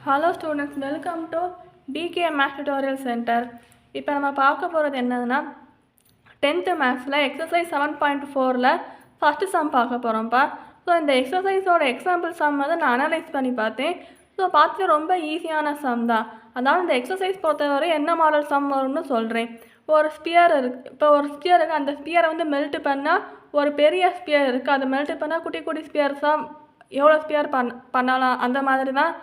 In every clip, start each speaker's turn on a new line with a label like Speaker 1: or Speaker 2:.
Speaker 1: Hello students, welcome to DK Math Tutorial Center. இப்போ நம்ம பார்க்க போகிறது என்னதுன்னா 10th மேத்ஸில் எக்ஸசைஸ் 7.4ல் ஃபஸ்ட்டு சம் பார்க்க போகிறோம்ப்பா. ஸோ இந்த எக்ஸசைஸோட எக்ஸாம்பிள் சம் வந்து நான் அனலைஸ் பண்ணி பார்த்தேன். ஸோ பார்த்து ரொம்ப ஈஸியான சம் தான். அதாவது இந்த எக்ஸசைஸ் பொறுத்தவரை என்ன மாடல் சம் வரும்னு சொல்கிறேன். ஒரு ஸ்பியர் இருக்குது. இப்போ ஒரு ஸ்பியர் இருக்குது. அந்த ஸ்பியரை வந்து மெல்ட் பண்ணால் ஒரு பெரிய ஸ்பியர் இருக்குது. அதை மெல்ட் பண்ணால் குட்டி குட்டி ஸ்பியர்ஸாக எவ்வளோ ஸ்பியர் பண்ணலாம் அந்த மாதிரி தான்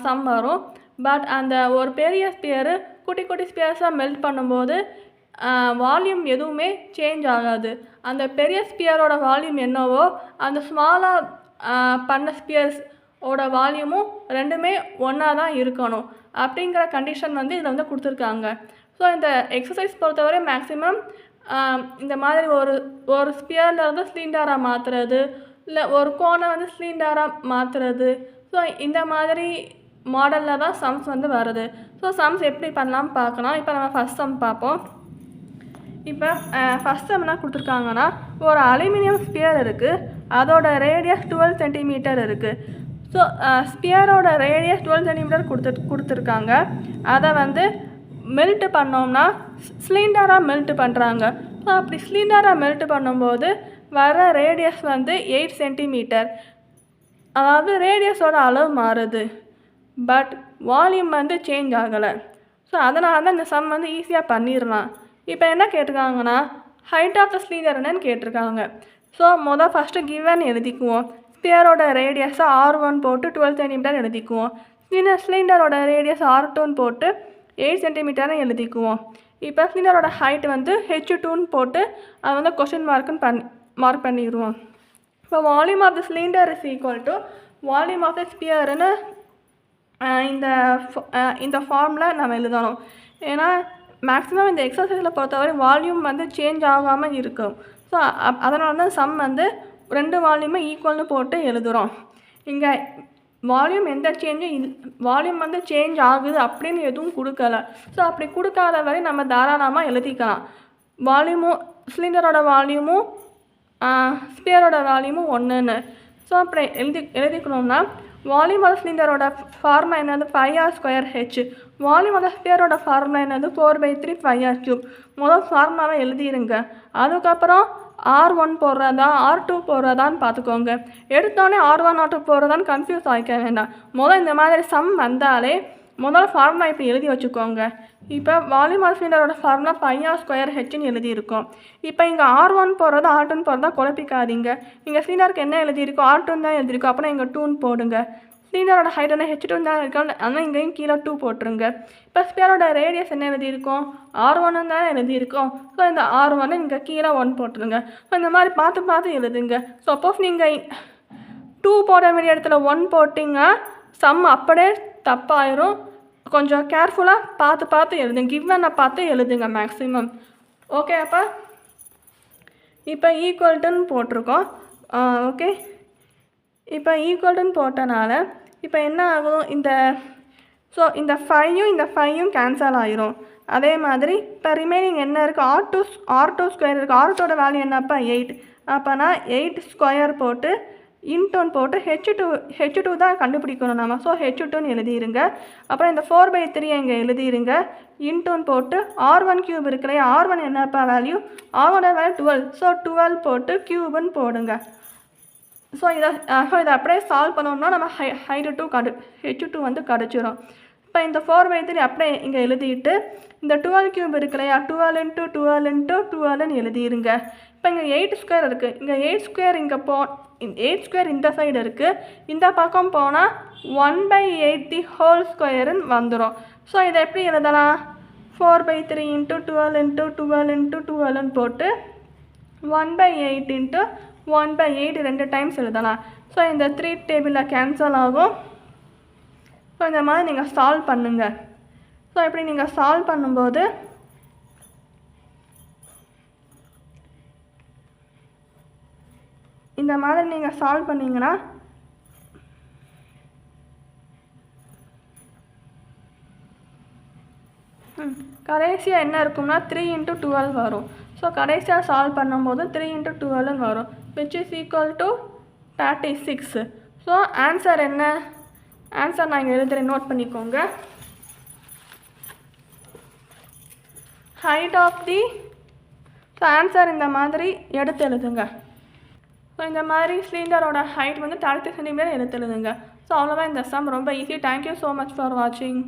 Speaker 1: சம் வரும். பட் அந்த ஒரு பெரிய ஸ்பியரு குட்டி குட்டி ஸ்பியர்ஸாக மெல்ட் பண்ணும்போது வால்யூம் எதுவுமே சேஞ்ச் ஆகாது. அந்த பெரிய ஸ்பியரோட வால்யூம் என்னவோ அந்த ஸ்மாலாக பண்ண ஸ்பியர்ஸோட வால்யூமும் ரெண்டுமே ஒன்றா தான் இருக்கணும் அப்படிங்கிற கண்டிஷன் வந்து இதில் வந்து கொடுத்துருக்காங்க. ஸோ இந்த எக்ஸசைஸ் பொறுத்தவரை மேக்ஸிமம் இந்த மாதிரி ஒரு ஸ்பியர்லேருந்து சிலிண்டராக மாற்றுறது, இல்லை ஒரு கோனை வந்து சிலிண்டராக மாற்றுறது, ஸோ இந்த மாதிரி மாடலில் தான் சம்ஸ் வந்து வருது. ஸோ சம்ஸ் எப்படி பண்ணலாம்னு பார்க்கலாம். இப்போ நம்ம ஃபஸ்ட் சம் பார்ப்போம். இப்போ ஃபஸ்ட் சம் என்ன கொடுத்துருக்காங்கன்னா, ஒரு அலுமினியம் ஸ்பியர் இருக்குது. அதோட ரேடியஸ் 12 சென்டிமீட்டர் இருக்குது. ஸோ ஸ்பியரோட ரேடியஸ் 12 சென்டிமீட்டர் கொடுத்துருக்காங்க. அதை வந்து மெல்ட் பண்ணோம்னா சிலிண்டராக மெல்ட் பண்ணுறாங்க. ஸோ அப்படி சிலிண்டராக மெல்ட் பண்ணும்போது வர ரேடியஸ் வந்து 8 சென்டிமீட்டர். அதாவது ரேடியஸோட அளவு மாறுது, பட் வால்யூம் வந்து சேஞ்ச் ஆகலை. ஸோ அதனால தான் இந்த சம் வந்து ஈஸியாக பண்ணிடலாம். இப்போ என்ன கேட்டிருக்காங்கன்னா, ஹைட் ஆஃப் த சிலிண்டர் என்னன்னு கேட்டிருக்காங்க. ஸோ ஃபஸ்ட்டு கிவன் எழுதிக்குவோம். ஸ்பியரோட ரேடியஸை R1 போட்டு 12 சென்டிமீட்டர் எழுதிக்குவோம். சிலிண்டரோட ரேடியஸ் R2 போட்டு 8 சென்டிமீட்டர்னு எழுதிக்குவோம். இப்போ சிலிண்டரோட ஹைட் வந்து H2 போட்டு அது வந்து கொஸ்டின் மார்க் பண்ணிடுவோம். இப்போ volume of the cylinder is equal to volume of the ஸ்பியர்னு இந்த ஃபார்மில் நம்ம எழுதணும். ஏன்னா மேக்ஸிமம் இந்த எக்ஸசைஸில் பொறுத்தவரை வால்யூம் வந்து சேஞ்ச் ஆகாமல் இருக்கும். ஸோ அதனால தான் சம் வந்து 2 வால்யூமை ஈக்குவல்னு போட்டு எழுதுகிறோம். இங்கே வால்யூம் எந்த சேஞ்சும் வால்யூம் வந்து சேஞ்ச் ஆகுது அப்படின்னு எதுவும் கொடுக்கல. ஸோ அப்படி கொடுக்காத வரை நம்ம தாராளமாக எழுதிக்கலாம். வால்யூமும் சிலிண்டரோட வால்யூமும் ஸ்பியரோட வால்யூமும் ஒன்றுன்னு. ஸோ அப்படி எழுதிக்கணும்னா வால்யூம் ஆஃப் சிலிண்டரோட ஃபார்முலா என்னது 5r²h. வால்யூம் ஆஃப் ஸ்பியரோட ஃபார்முலா என்னது 4/3 5r³ முதல் ஃபார்முலாவை எழுதிடுங்க. அதுக்கப்புறம் R1 போடுறதா R2 போடுறதான்னு பார்த்துக்கோங்க. எடுத்தோடனே R1 R2 போடுறதான்னு கன்ஃபியூஸ் ஆகிக்க வேண்டாம். இந்த மாதிரி சம் வந்தாலே முதல் ஃபார்முலா இப்போ எழுதி வச்சுக்கோங்க. இப்போ வால்யூம் ஆஃப் சிலிண்டரோட ஃபார்முலா 5r²hன்னு எழுதியிருக்கோம். இப்போ இங்கே R1 போடுறது R2 போடுறதா குழப்பிக்காதீங்க. இங்கே சிலிண்டருக்கு என்ன எழுதியிருக்கோம், R2 தான் எழுதியிருக்கோம். அப்புறம் இங்கே 2 போடுங்க. சிலிண்டரோட ஹைட் என்ன H2 தான் இருக்கோம், ஆனால் இங்கேயும் கீழே 2 போட்டுருங்க. இப்போ ஸ்பியரோட ரேடியஸ் என்ன எழுதியிருக்கோம், R1 தானே எழுதியிருக்கோம். ஸோ இந்த R1 இங்கே கீழே 1 போட்டுருங்க. ஸோ இந்த மாதிரி பார்த்து எழுதுங்க. சப்போஸ் நீங்கள் 2 போட வேண்டிய இடத்துல 1 போட்டிங்க, சம் அப்படியே தப்பாயிரும். கொஞ்சம் கேர்ஃபுல்லாக பார்த்து எழுதுங்க. கிவனை பார்த்து எழுதுங்க மேக்ஸிமம். ஓகே, அப்போ இப்போ ஈக்குவல்ட்டுன்னு போட்டிருக்கோம். ஓகே, இப்போ ஈக்குவல்ட்டுன்னு போட்டனால இப்போ என்ன ஆகும், இந்த 5யும் இந்த 5யும் கேன்சல் ஆயிரும். அதே மாதிரி இப்போ ரிமைனிங் என்ன இருக்குது, R2² இருக்குது. R2ஓட வேல்யூ என்னப்பா 8. அப்போனா 8² போட்டு இன்டோன் போட்டு H2 தான் கண்டுபிடிக்கணும் நம்ம. ஸோ H2ன்னு எழுதிடுங்க. அப்புறம் இந்த 4/3 இங்கே எழுதிடுங்க. இன்டோன் போட்டு R1³ இருக்கு இல்லையா, R1 என்னப்பா வேல்யூ, R1 வேல்யூ 12. ஸோ 12 போட்டு க்யூப்னு போடுங்க. ஸோ இதை அப்படியே சால்வ் பண்ணோம்னா நம்ம H2 வந்து கிடச்சிரும். இப்போ இந்த 4/3 அப்படியே இங்கே எழுதிட்டு இந்த 12³ இருக்கு இல்லையா, 12 × 12 × 12ன்னு எழுதிடுங்க. இப்போ இங்கே 8² இருக்குது. இங்கே 8² இங்கே 8² இந்த சைடு இருக்குது. இந்த பக்கம் போனால் 1/8² வந்துடும். ஸோ இதை எப்படி எழுதலாம், 4/3 × 12 × 12 × 12ன்னு போட்டு 1/8 × 1/8 2 டைம்ஸ் எழுதலாம். ஸோ இந்த 3 டேபிளில் கேன்சல் ஆகும். ஸோ இந்த மாதிரி நீங்கள் சால்வ் பண்ணுங்கள். ஸோ இப்படி நீங்கள் சால்வ் பண்ணும்போது இந்த மாதிரி நீங்கள் சால்வ் பண்ணிங்கன்னா கடைசியாக என்ன இருக்கும்னா 3 × 12 வரும். ஸோ கடைசியாக சால்வ் பண்ணும்போது 3 × 12ன்னு வரும், which is equal to 36. So answer என்ன, ஆன்சர் நான் இங்கே எழுதுகிறேன், நோட் பண்ணிக்கோங்க. Height of the, so answer இந்த மாதிரி எடுத்து எழுதுங்க. ஸோ இந்த மாதிரி சிலிண்டரோட ஹைட் வந்து 30 சென்டிமீட்டர் எடுத்து எழுதுங்க. ஸோ அவ்வளோதான் இந்த சம், ரொம்ப easy. Thank you so much for வாட்சிங்.